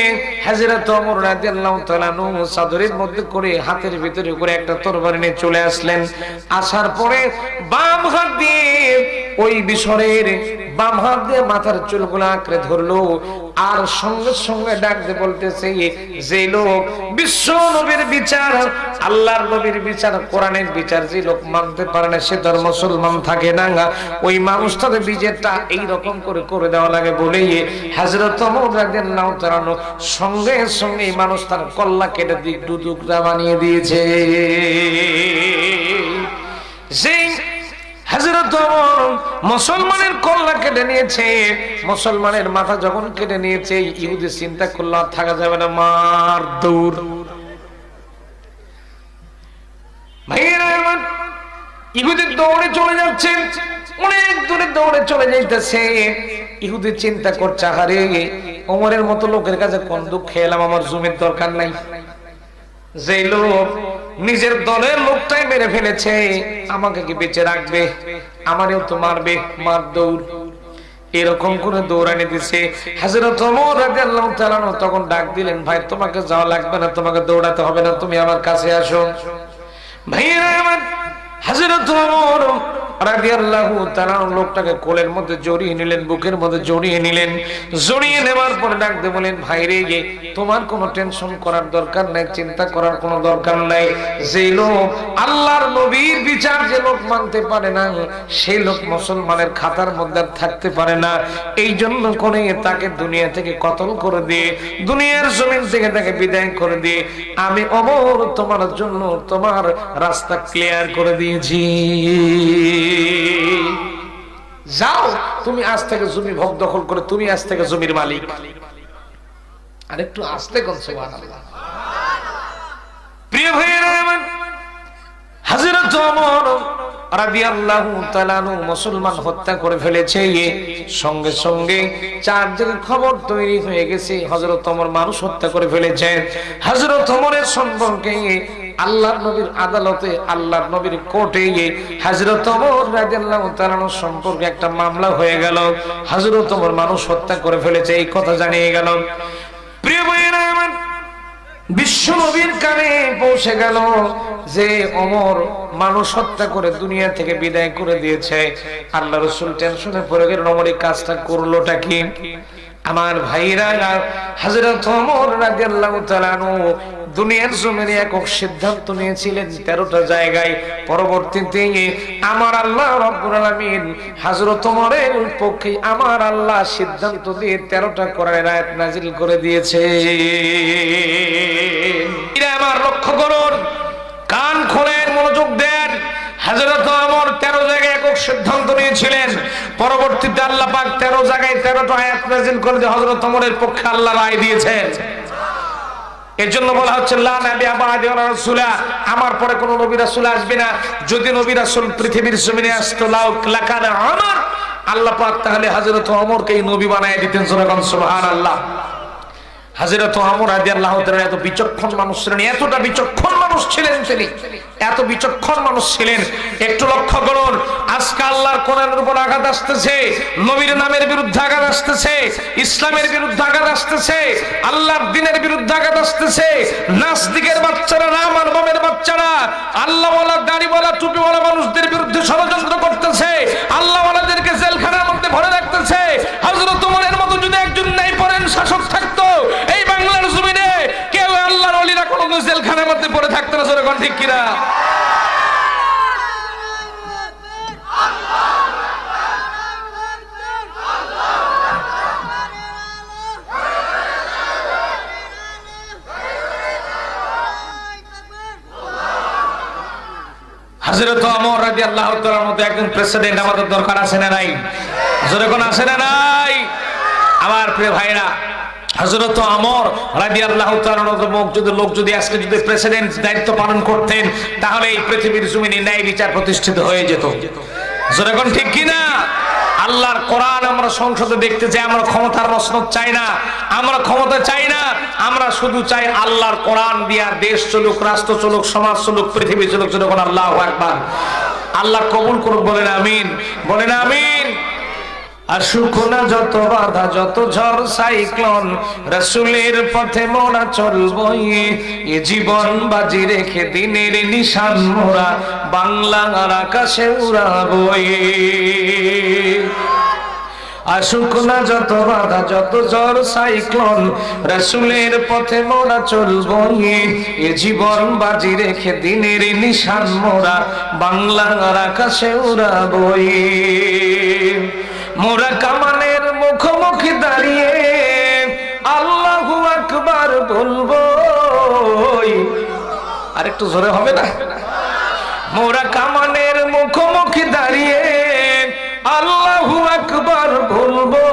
হযরত ওমর রাদিয়াল্লাহু তাআলা চাদরের মধ্যে করে হাতের ভিতরে করে একটা তরবারি নিয়ে চলে আসলেন। আসার পরে বাম হাত দিয়ে ওই বিছরের বাম হাত দিয়ে মাথার চুলগুলো আঁকড়ে ধরলো, আর সঙ্গে সঙ্গে ডাক দিয়ে বলতেছে, যে লোক বিশ্ব নবীর বিচার, আল্লাহর নবীর বিচার, কোরআনের বিচার যে লোক মানতে পারে না, সে তার মুসলমান থাকে না। ওই মানুষটার বিচারটা এইরকম করে করে দেওয়া লাগে বলে হযরত ওমর রাদিয়াল্লাহু তাআলা সঙ্গে সঙ্গে এই মানুষটার কল্লা কেটে দিক দুটুকরা বানিয়ে দিয়েছে। সেই হযরত ওমর মুসলমানের কল্লা কেটে নিয়েছে, মুসলমানের মাথা যখন কেটে নিয়েছে, ইহুদি চিন্তা করলো আর থাকা যাবে না, মার দৌড়। ভাইয়েরা আমার, ইহুদি দৌড়ে চলে যাচ্ছে, অনেক দূরে দৌড়ে চলে যাইতেছে। ইহুদি চিন্তা করছে, আরে ওমরের মতো লোকের কাছে কোন দুঃখ এলাম, আমার জমির দরকার নাই। যে লোক নিজের দলের লোকটাই মেরে ফেলেছে, আমাকে কি বেঁচে রাখবে? আমারেও তো মারবে, মার দৌড়। এরকম করে দৌড়ানি দিছে। হযরত ওমর রাদিয়াল্লাহু তাআলা তখন ডাক দিলেন, ভাই তোমাকে যাওয়া লাগবে না, তোমাকে দৌড়াতে হবে না, তুমি আমার কাছে আসো। ভাইয়েরা আমার, হযরত ওমর রাদিয়াল্লাহু তাআলা লোকটাকে কোলের মধ্যে জড়িয়ে নিলেন, বুকের মধ্যে জড়িয়ে নিলেন। জড়িয়ে নেওয়ার পরে ডাক দিয়ে বলেন, ভাই রে, তোমার কোনো টেনশন করার দরকার নাই, চিন্তা করার কোনো দরকার নাই। যে লোক আল্লাহর নবীর বিচার যে লোক মানতে পারে না, সেই লোক মুসলমানের খাতার মধ্যে থাকতে পারে না। এই জন্য করে তাকে দুনিয়া থেকে কতল করে দিয়ে, দুনিয়ার জমিন থেকে তাকে বিদায় করে দিয়ে আমি ওমর তোমার জন্য তোমার রাস্তা ক্লিয়ার করে দিয়েছি। যাও, তুমি আজ থেকে জমি ভোগ দখল করে, তুমি আজ থেকে জমির মালিক। আর একটু আস্তে কোন সুবহানাল্লাহ। প্রিয় ভাইয়েরা আমার, হযরত ওমর রাদিয়াল্লাহু তাআলা মুসলমান হত্যা করে ফেলেছে। সঙ্গে সঙ্গে চারদিকে খবর তৈরি হয়ে গেছে, হযরত ওমর মানুষ হত্যা করে ফেলেছেন। হযরত ওমরের সম্পর্কে আল্লাহর নবীর আদালতে, আল্লাহর নবীর কোর্টে হযরত ওমর রাদিয়াল্লাহু তাআলা সম্পর্কে একটা মামলা হয়ে গেল। হযরত ওমর মানুষ হত্যা করে ফেলেছে, এই কথা জানিয়ে গেল। প্রিয় ভাইয়েরা আমার, বিশ্ব নবীর কানে পৌঁছে গেল যে ওমর মানুষ হত্যা করে দুনিয়া থেকে বিদায় করে দিয়েছে। আল্লাহ রাসূল টেনশনে পড়ে গেলেন, ওমর এই কাজটা করলোটা কি? আমার ভাইরা, হযরত ওমর রাদিয়াল্লাহু তাআলা দুনিয়ার জমিনে একক সিদ্ধান্ত নিয়েছিলেন 13টা জায়গায়। পরবর্তীতে আমার আল্লাহ রাব্বুল আলামিন হযরত ওমরের পক্ষে আমার আল্লাহ সিদ্ধান্ত দিয়ে 13টা কোরআনের আয়াত নাযিল করে দিয়েছে। এরা আমার লক্ষ্য করুন, কান খোলেন, মনোযোগ দেন। হযরত ওমর 13 জায়গায় একক সিদ্ধান্ত নিয়েছিলেন। পরবর্তীতে আল্লাহ পাক 13 জায়গায় 13টা আয়াত নাযিল করে দিয়ে হযরত ওমরের পক্ষে আল্লাহ রায় দিয়েছেন। এর জন্য বলা হচ্ছে, লা নাবিয়্যা বা'দি ওয়া লা রাসূলা, আমার পরে কোনো নবী রাসূল আসবে না। যদি নবী রাসূল পৃথিবীর জমিনে আসতো, লাকানা ওমর, আল্লাহ পাক তাহলে হযরত ওমরকে নবী বানায় দিতেন। সুবহানাল্লাহ। হযরত ওমর রাদিয়াল্লাহু তাআলা এত বিচক্ষণ মানুষ ছিলেন, এতটা বিচক্ষণ মানুষ ছিলেন তিনি, এত বিচক্ষণ মানুষ ছিলেন। একটু লক্ষ্য করুন, আজকে আল্লাহর কোরআনের উপর আঘাত আসতেছে, নবীর নামের বিরুদ্ধে আঘাত আসতেছে, ইসলামের বিরুদ্ধে আঘাত আসতেছে, আল্লাহর দ্বীনের বিরুদ্ধে আঘাত আসতেছে। নাস্তিকের বাচ্চারা, রামানবমের বাচ্চারা আল্লাহওয়ালা, দাড়িওয়ালা, টুপিওয়ালা মানুষদের বিরুদ্ধে ষড়যন্ত্র করতেছে, আল্লাহওয়ালাদেরকে জেলখানার মধ্যে ভরে রাখতেছে। হযরত ওমরের মতো যদি একজন নাই পড়েন শাসক থাকতো, এই বাংলার জমিনে কেউ আল্লাহর ওলিরা কোনো জেলখানার মধ্যে পড়ে থাকতো না। জোরে কোন ঠিক কিনা? হযরত ওমর রাদিয়াল্লাহু তাআলার মতো একজন প্রেসিডেন্ট আমাদের দরকার আছে না নাই? জোরে কোন আছে না নাই? আমার প্রিয় ভাইরা, হযরত ওমর রাদিয়াল্লাহু তাআলার মতো লোক যদি আজকে যদি প্রেসিডেন্ট দায়িত্ব পালন করতেন, তাহলে এই পৃথিবীর জমিনে ন্যায় বিচার প্রতিষ্ঠিত হয়ে যেত। জোরে কোন ঠিক কিনা? আল্লাহর কোরআন আমরা সংসদে দেখতে চাই, আমরা ক্ষমতার মসনদ চাই না, আমরা ক্ষমতা চাই না, আমরা শুধু চাই আল্লাহর কোরআন দিয়া দেশ চলুক, রাষ্ট্র চলুক, সমাজ চলুক, পৃথিবী চলুক। যখন আল্লাহু আকবার। আল্লাহ কবুল করুক, বলেন আমিন, বলেন আমিন। আসুক না যত বাধা, যত ঝড় সাইক্লোন, রাসূলের পথে মোরা চলবই, এ জীবন বাজি রেখে দিনের নিশান মোরা বাংলার আকাশে উড়াবই। আসুক না যত বাধা, যত ঝড় সাইক্লোন, রাসূলের পথে মোরা চলবই, এ জীবন বাজি রেখে দিনের নিশান মোরা বাংলার আকাশে উড়াবই। মোরা কামানের মুখোমুখি দাঁড়িয়ে আল্লাহু আকবার বলবো। আরেকটু জোরে হবে না? মোরা কামানের মুখোমুখি দাঁড়িয়ে আল্লাহু আকবার বলবো।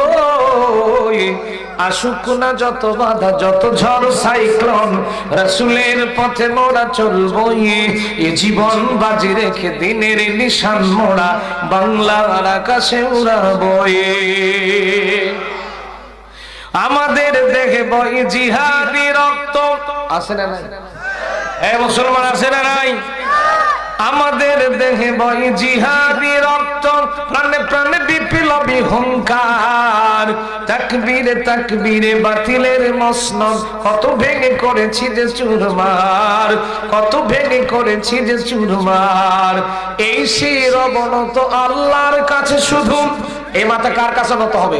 আসুক না যত বাধা, যত ঝড় সাইক্লোন, রাসূলের পথে মোরা চলবই, এ জীবন বাজি রেখে দিনের নিশান মোরা বাংলার আকাশে উড়াবই। আমাদের দেহে বই জিহাদি রক্ত, আছে না নাই? এই মুসলমান আছে না নাই? আমাদের দেহে বই জিহাদি রক্ত, প্রাণে প্রাণে বিপ্লবী হুঙ্কার, তাকবীরে তাকবীরে বাতিলের মসনদ কত ভেঙে করেছি যে চুরমার, কত ভেঙে করেছি যে চুরমার। এই শির অবনত আল্লাহর কাছে শুধু, এই মাথা কার কাছে নত হবে?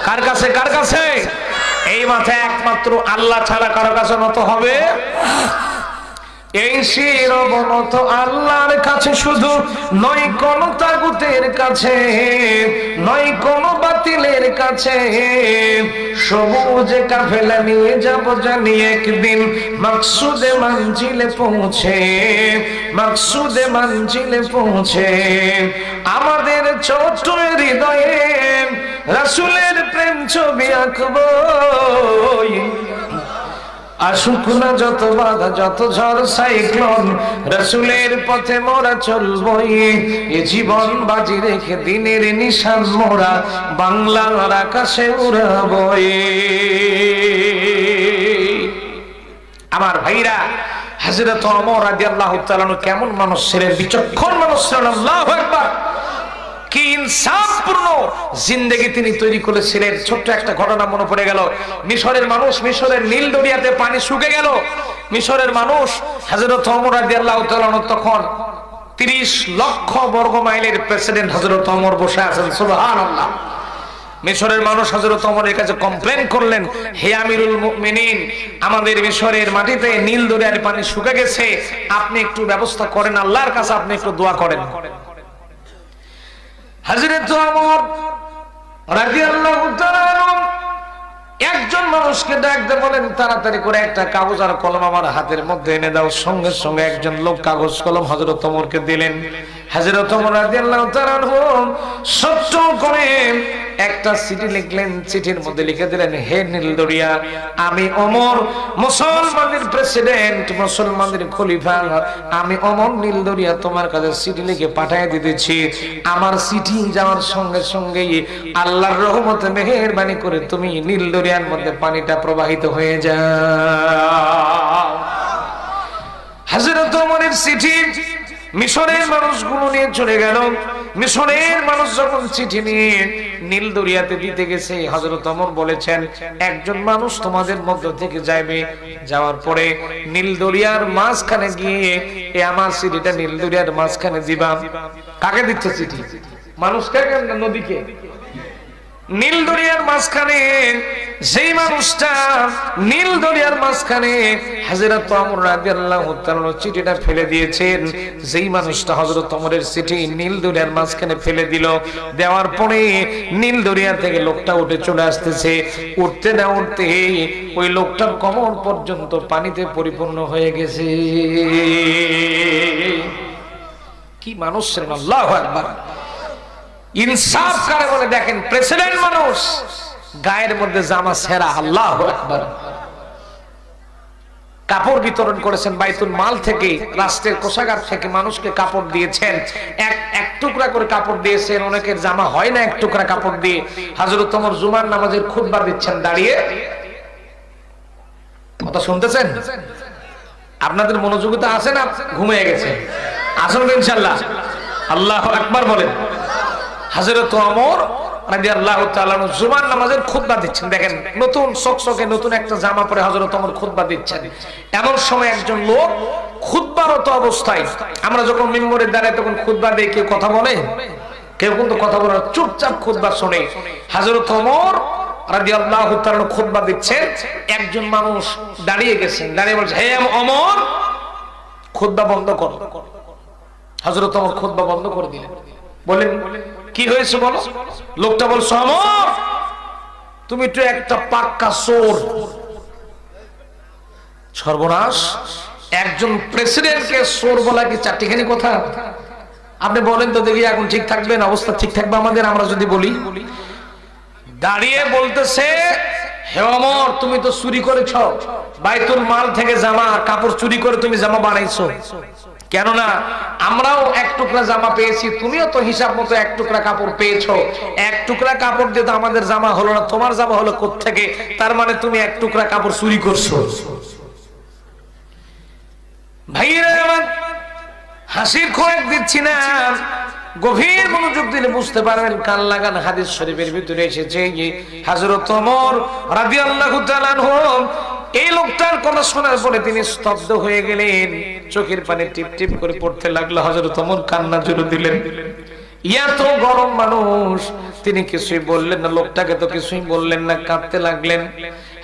কার কাছে? কার কাছে? এই মাথা একমাত্র আল্লাহ ছাড়া কার কাছে নত হবে? এই শির অবনত আল্লাহর কাছে শুধু, নয় কোন তাগুতের কাছে, নয় কোন বাতিলের কাছে। সবুজে কাফেলা নিয়ে যাব জানি একদিন মাকসুদে মঞ্জিলে পৌঁছে, মাকসুদে মঞ্জিলে পৌঁছে। আমাদের ছোট হৃদয়ে রাসূলের প্রেম ছবি আঁকবো। আসুক না যত বাধা, যত ঝড় সাইক্লোন, রাসূলের পথে মোরা চলবই, এ জীবন বাজি রেখে দিনের নিশান মোরা বাংলার আকাশে উড়াবই। আমার ভাইরা, হযরত ওমর রাদিয়াল্লাহু তাআলা কেমন মানুষ ছিলেন, বিচক্ষণ মানুষ ছিলেন। আল্লাহু আকবার। কি ইনসাফপূর্ণ জিন্দেগি তিনি তৈরি করেছিলেন। ছোট্ট একটা ঘটনা মনে পড়ে গেল। মিশরের মানুষ, মিশরের নীল দরিয়াতে পানি শুকিয়ে গেল। মিশরের মানুষ, হযরত ওমর রাদিয়াল্লাহু তাআলা তখন 30 লক্ষ বর্গ মাইলের প্রেসিডেন্ট হযরত ওমর বসে আছেন। সুবহানাল্লাহ। মিশরের মানুষ হযরত ওমরের কাছে কমপ্লেন করলেন, হে আমিরুল মুমিনিন, আমাদের মিশরের মাটিতে নীল দরিয়ার পানি শুকিয়ে গেছে, আপনি একটু ব্যবস্থা করেন, আল্লাহর কাছে আপনি একটু দোয়া করেন। হযরত ওমর রাদিয়াল্লাহু তাআলা একজন মানুষকে ডাকতে বলেন, তাড়াতাড়ি করে একটা কাগজ আর কলম আমার হাতের মধ্যে এনে দাও। সঙ্গে সঙ্গে একজন লোক কাগজ কলম হযরত ওমরকে দিলেন। হযরত ওমর রাদিয়াল্লাহু তাআলা আনহু সত্য করে একটা চিঠি লিখলেন, চিঠির মধ্যে লিখে দিলেন, হে নীলদরিয়া, আমি ওমর মুসলমানদের প্রেসিডেন্ট, মুসলমানদের খলিফা, আমি ওমর নীলদরিয়া তোমার কাছে চিঠি লিখে পাঠিয়ে দিতেছি। আমার চিঠি যাওয়ার সঙ্গে সঙ্গেই আল্লাহর রহমতে মেহেরবানি করে তুমি নীলদরিয়ার মধ্যে পানিটা প্রবাহিত হয়ে যাও। হযরত ওমরের চিঠি মিশরের মানুষগুলো নিয়ে চলে গেল। মিশরের মানুষ যখন চিঠি নিয়ে নীল দরিয়াতে দিতে গেছে, হযরত ওমর বলেছেন, একজন মানুষ তোমাদের মধ্য থেকে যাবে, যাওয়ার পরে নীল দরিয়ার মাঝখানে গিয়ে আমার চিঠিটা নীল দরিয়ার মাঝখানে দিবা। কাকে দিচ্ছে চিঠি? মানুষকে না নদীকে? নীল দরিয়ার মাঝখানে যেই মানুষটা নীল দরিয়ার মাঝখানে হযরত ওমর রাদিয়াল্লাহু তাআলা চিঠিটা ফেলে দিয়েছেন, যেই মানুষটা হযরত ওমরের চিঠি নীল দরিয়ার মাঝখানে ফেলে দিল, দেওয়ার পরে নীল দরিয়া থেকে লোকটা উঠে চলে আসতেছে। উঠতে না উঠতে ওই লোকটার কোমর পর্যন্ত পানিতে পরিপূর্ণ হয়ে গেছে। কি মানুষ রে! আল্লাহু আকবার। ইনসাফ কারে বলে দেখেন, প্রেসিডেন্ট মানুষ, গায়ের মধ্যে জামা ছেঁড়া। আল্লাহু আকবার। কাপড় বিতরণ করেছেন বাইতুল মাল থেকে, রাষ্ট্রের কোষাগার থেকে মানুষকে কাপড় দিয়েছেন, এক টুকরা করে কাপড় দিয়েছেন। অনেকের জামা হয় না এক টুকরা কাপড় দিয়ে। হযরত ওমর জুমার নামাজের খুতবা দিচ্ছেন দাঁড়িয়ে। কথা শুনতেছেন? আপনাদের মনোযোগিতা আছে না ঘুমিয়ে গেছে? আসুন ইনশাআল্লাহ। আল্লাহু আকবার বলেন। হযরত ওমর রাদিয়াল্লাহু তাআলা জুমার নামাজের খুতবা দিচ্ছেন। দেখেন, নতুন সকসকে নতুন একটা জামা পরে হযরত ওমর খুতবা দিচ্ছেন। এমন সময় একজন লোক খুতবারত অবস্থায়, আমরা যখন মিম্বরে দাঁড়াই তখন খুতবা দিয়ে কেউ কথা বলে? কেউ কিন্তু কথা বলে না, চুপচাপ খুতবা শুনে। হযরত ওমর রাদিয়াল্লাহু তাআলা খুতবা দিচ্ছেন, একজন মানুষ দাঁড়িয়ে গেছেন, দাঁড়িয়ে বলছে, হে ওমর, খুতবা বন্ধ করো। হযরত ওমর খুতবা বন্ধ করে দিলেন। বলেন কি হয়েছে বলো? লোকটা বলছে, ওমর, তুমি তো একটা পাক্কা চোর। সর্বনাশ! একজন প্রেসিডেন্টকে চোর বলা কি চারটিখানি কথা? আপনি বলেন তো দেখি, এখন ঠিক থাকবেন? অবস্থা ঠিক থাকবে আমাদের আমরা যদি বলি? দাঁড়িয়ে বলতেছে, হে ওমর, তুমি তো চুরি করেছ, বাইতুল মাল থেকে জামা কাপড় চুরি করে তুমি জামা বানাইছো। কেননা আমরাও এক টুকরা জামা পেয়েছি, তুমিও তো হিসাব মতো এক টুকরা কাপড় পেয়েছো। এক টুকরা কাপড় দিয়ে তো আমাদের জামা হলো না, তোমার জামা হলো কোত্থেকে? তার মানে তুমি এক টুকরা কাপড় চুরি করছো। ভাইরা আমার, হাসির খোরাক দিচ্ছি না, গভীর মনোযোগ দিলে বুঝতে পারবেন। কান লাগান, হাদিস শরীফের ভিতরে এসেছে হযরত ওমর রাদিয়াল্লাহু তাআলা আনহু এই লোকটার কথা শোনার পরে তিনি স্তব্ধ হয়ে গেলেন, চোখের পানি টিপ টিপ করে পড়তে লাগলো। হযরত ওমর কান্না জুড়ে দিলেন। এত গরম মানুষ, তিনি কিছুই বললেন না, লোকটাকে তো কিছুই বললেন না, কাঁদতে লাগলেন।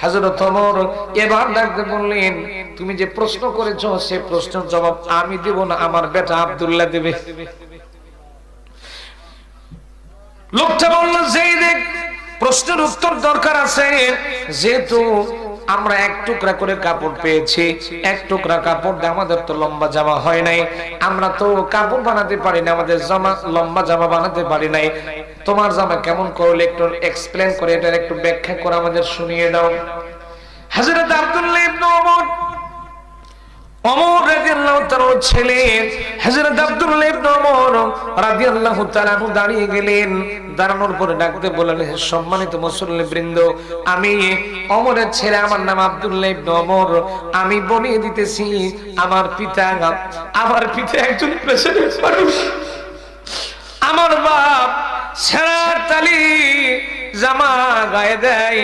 হযরত ওমর এবার ডাকতে বললেন, তুমি যে প্রশ্ন করেছো সে প্রশ্নের জবাব আমি দেব না, আমার বেটা আব্দুল্লাহ দেবে। লোকটা বলল, যেই দেখ, প্রশ্নের উত্তর দরকার আছে, যেহেতু আমরা এক টুকরা করে কাপড় পেয়েছি, এক টুকরা কাপড় দিয়ে আমাদের তো লম্বা জামা হয় নাই, আমরা তো কাপড় বানাতে পারি না, আমাদের জামা লম্বা জামা বানাতে পারি নাই। তোমার জামা কেমন করলে একটু এক্সপ্লেন করে, এটার একটু ব্যাখ্যা করে আমাদের শুনিয়ে দাও। হযরত আব্দুল্লাহ ইবনে ওমর, ওমর রাদিয়াল্লাহু তাআলার ছেলে হযরত আব্দুল্লাহ ইবনে ওমর রাদিয়াল্লাহু তাআলা দাঁড়িয়ে গেলেন। দাঁড়ানোর পরে ডাকতে বললেন, সম্মানিত মুসল্লিবৃন্দ, আমি ওমরের ছেলে, আমার নাম আব্দুল্লাহ ইবনে ওমর। আমি বলিয়ে দিতেছি, আমার পিতা একজন প্রেসিডেন্ট মানুষ। আমার বাপ সারা তালি জামা গায়ে দেয়,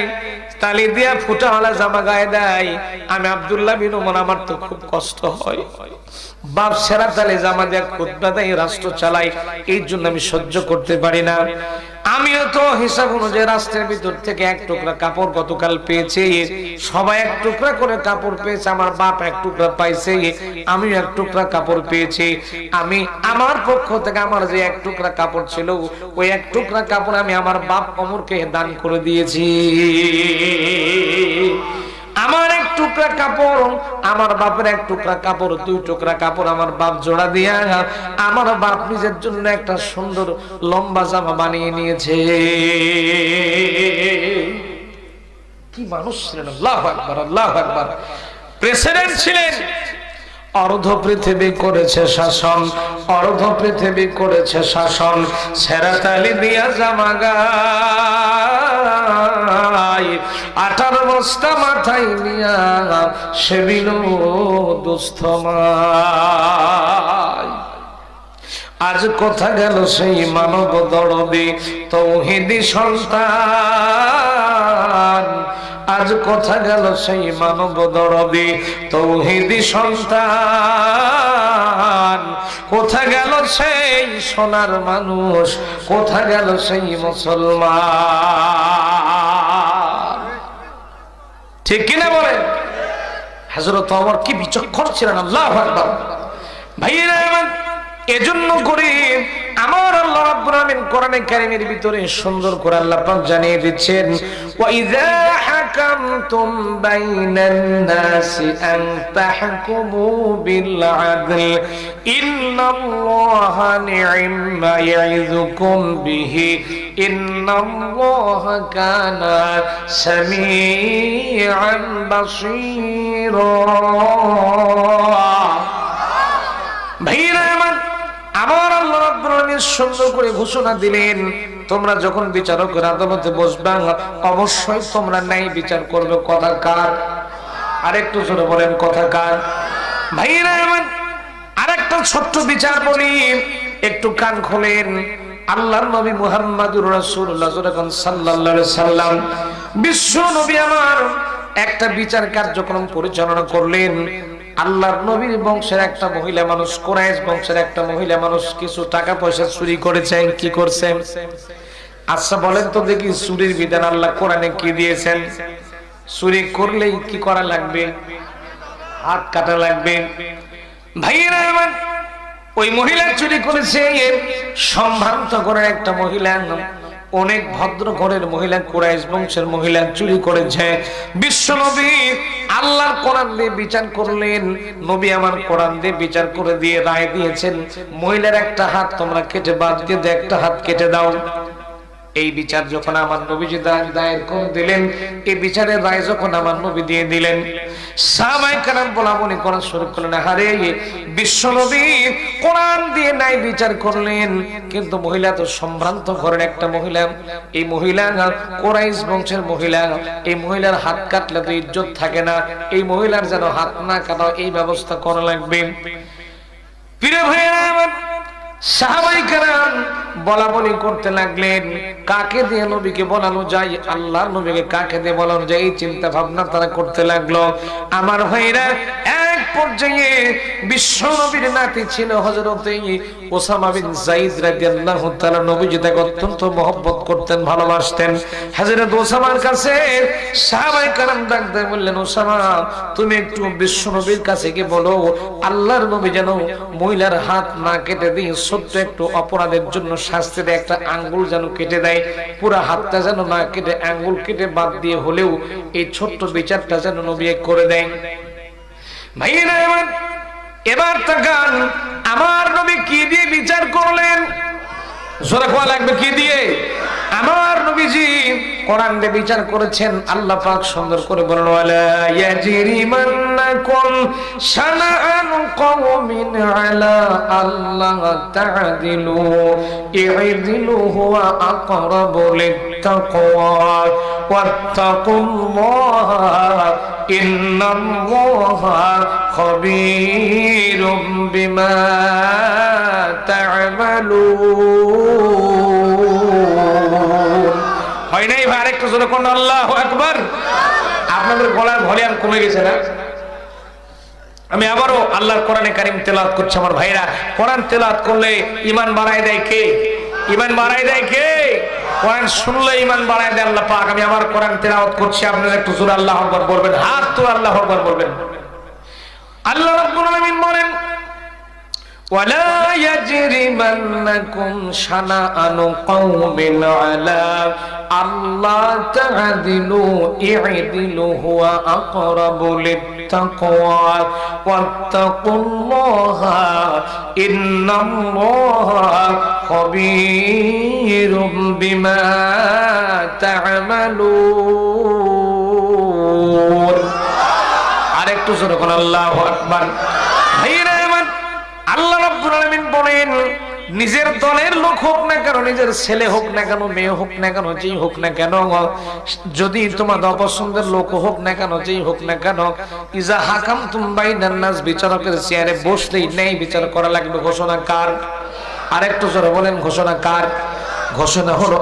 তালি দিয়া ফুটাওয়ালা জামা গায়ে দেয়। আমি আব্দুল্লাহ বিন ওমর, আমার তো খুব কষ্ট হয়। বাপ সেরা তালে জামা দিয়া খুতবা দেয়, রাষ্ট্র চালাই, এই জন্য আমি সহ্য করতে পারি না। আমিও তো হিসাব অনুযায়ী রাষ্ট্রের ভিতর থেকে এক টুকরা কাপড় গতকাল পেয়েছি, সবাই এক টুকরা করে কাপড় পেয়েছে, আমার বাপ এক টুকরা পাইছে, আমিও এক টুকরা কাপড় পেয়েছি। আমি আমার পক্ষ থেকে আমার যে এক টুকরা কাপড় ছিল, ওই এক টুকরা কাপড় আমি আমার বাপ ওমরকে দান করে দিয়েছি। আমার এক টুকরা কাপড়, আমার বাপের এক টুকরা কাপড়, 2 টুকরা কাপড় আমার বাপ জোড়া দিয়া আমার বাপ নিজের জন্য একটা সুন্দর লম্বা জামা বানিয়ে নিয়েছে। কি মানুষ ছিলেন! আল্লাহু আকবার, আল্লাহু আকবার। প্রেসিডেন্ট ছিলেন, অর্ধ পৃথিবী করেছে শাসন, অর্ধ পৃথিবী করেছে শাসন। সেরাতালি দিয়া জামা গায়, 18 বস্তা মাথায় নিয়া সেবিল দুস্থ মায়। আজ কোথা গেল সেই মানব দরদি তৌহিদি সন্তান? আজ কোথা গেল সেই মানব দরদি তৌহিদি সন্তান? কোথা গেল সেই সোনার মানুষ? কোথা গেল সেই মুসলমান? ঠিক কিনা বলেন? হযরত ওমর কি বিচক্ষণ ছিলেন! আল্লাহু আকবার। ভাইয়েরা আমার, এজন্য করে আমার আল্লাহ রাব্বুল আলামিন কোরআনে কারীমের ভিতরে সুন্দর করে আল্লাহ পাক জানিয়ে দিচ্ছেন, ওয়া ইযা হাকামতুম বাইনান নাসি আন তাহকুমু বিল আদল ইন্নাল্লাহা নি'মা ইয়াইযুকুম বিহি ইন্নাল্লাহা কানা সামিআন বাসীরা। ভাইরা আমার আল্লাহ রাব্বুল আলামিন সুন্দর করে ঘোষণা দিলেন, তোমরা যখন বিচারকের আদালতে বসবা অবশ্যই তোমরা ন্যায় বিচার করবে। কথা কার? আরেকটু জোরে বলেন, কথা কার? ভাইরা আমার, আরেকটা ছোট্ট বিচার বলি, একটু কান খোলেন। আল্লাহর নবী মুহাম্মদুর রাসূলুল্লাহ সাল্লাল্লাহু আলাইহি সাল্লাম, বিশ্ব নবী আমার একটা বিচার কার্যক্রম পরিচালনা করলেন। আল্লাহর নবীর বংশের একটা মহিলা মানুষ, কুরাইশ বংশের একটা মহিলা মানুষ কিছু টাকা পয়সা চুরি করেছেন। কি করছেন? আচ্ছা বলেন তো দেখি, চুরির বিধান আল্লাহ কোরআনে কি দিয়েছেন? চুরি করলেই কি করা লাগবে? হাত কাটা লাগবে। ভাইয়েরা আমার, ওই মহিলা চুরি করেছে, সম্ভ্রান্ত ঘরের একটা মহিলা, অনেক ভদ্র ঘরের মহিলা, কুরাইশ বংশের মহিলা চুরি করেছে। বিশ্ব নবী আল্লাহর কোরআন দিয়ে বিচার করলেন। নবী আমার কোরআন দিয়ে বিচার করে দিয়ে রায় দিয়েছেন, মহিলার একটা হাত তোমরা কেটে বাদ দিয়ে একটা হাত কেটে দাও। এই বিচার যখন আমার নবীজি দায়ের করে দিলেন, এই বিচারের রায় যখন আমার নবী দিয়ে দিলেন, সাহাবায়ে কেরাম বলাবলি করা শুরু করলেন, আরে বিশ্ব নবী কোরআন দিয়ে ন্যায় বিচার করলেন, কিন্তু মহিলা তো সম্ভ্রান্ত ঘরের একটা মহিলা, এই মহিলা কুরাইশ বংশের মহিলা, এই মহিলার হাত কাটলে তো ইজ্জত থাকে না, এই মহিলার যেন হাত না কাটা এই ব্যবস্থা করা লাগবে। প্রিয় ভাইরা আমার, সাহাবায়ে কেরাম বলাবলি করতে লাগলেন, কাকে দিয়ে নবীকে বলানো যায়, আল্লাহর নবীকে কাকে দিয়ে বলানো যায়, এই চিন্তা ভাবনা তারা করতে লাগলো। আমার ভাইরা, এক পর্যায়ে বিশ্ব নবীর নাতি ছিল হযরত ওসামা বিন যায়েদ রাদিয়াল্লাহু তাআলা, নবীজি তাকে অত্যন্ত মহব্বত করতেন, ভালোবাসতেন। হযরত ওসামার কাছে সাহাবায়ে কেরাম ডাক দিয়ে বললেন, ওসামা তুমি একটু বিশ্ব নবীর কাছে গিয়ে বলো আল্লাহর নবী যেন মহিলার হাত না কেটে দিয়ে ছোট্ট একটু অপরাধের জন্য শাস্তি দেয়, একটা আঙ্গুল যেন কেটে দেয়, পুরা হাতটা যেন না কেটে আঙ্গুল কেটে বাদ দিয়ে হলেও এই ছোট্ট বিচারটা যেন নবী করে দেয়। ভাইয়েরা আমার, এবার তাকান আমার নবী কি দিয়ে বিচার করলেন? জোরে কোয়া লাগবে, কি দিয়ে? আমার নবীজি কোরআন দিয়ে বিচার করেছেন। আল্লাহ পাক সুন্দর করে বলেন, ওয়ালা ইয়াজরিমান্নাকুম শানাআন কওমিন আলা আল্লা তা'দিলু ই'দিলু হুয়া আকরাবু লিত-তাকওয়া ওয়াত্তাকুল্লাহা ইন্নাল্লাহা খাবীরুম বিমা তা'মালুন। হয় নাই ভাই? আরেকটু জোরে কোন আল্লাহু আকবার। আপনাদের গলার ভলিউম কমে গেছে না? আমি আবারও আল্লাহর কোরআনে কারীম তেলাওয়াত করছি। আমার ভাইরা, কোরআন তেলাওয়াত করলে ঈমান বাড়ায় দেয় কে? ঈমান বাড়ায় দেয় কে? কোরআন শুনলে ঈমান বাড়ায় দেয় আল্লাহ পাক। আমি আমার কোরআন তেলাওয়াত করছি, আপনারা একটু জোরে আল্লাহু আকবার বলবেন, হাত তুলে আল্লাহু আকবার বলবেন। আল্লাহ রাব্বুল আলামিন বলেন, ولا يجرمنكم شنآن قوم على ألا تعدلوا اعدلوا هو أقرب للتقوى واتقوا الله إن الله خبير بما تعملون আরেকটু জোরে বলুন আল্লাহু আকবার। ভাইরা আমার, আল্লাহ রাব্বুল আলামিন বলেন নিজের দলের লোক হোক না কেন, নিজের ছেলে হোক না কেন, মেয়ে হোক না কেন, যেই হোক না কেন, যদি তোমার অপছন্দের লোক হোক না কেন, যেই হোক না কেন, ইজা হাকামতুম বাইনান নাস, বিচারকের চেয়ারে বসলেই ন্যায় বিচার করা লাগবে। ঘোষণা কার? আরেকটু জোরে বলেন, ঘোষণা কার? ঘোষণা হলো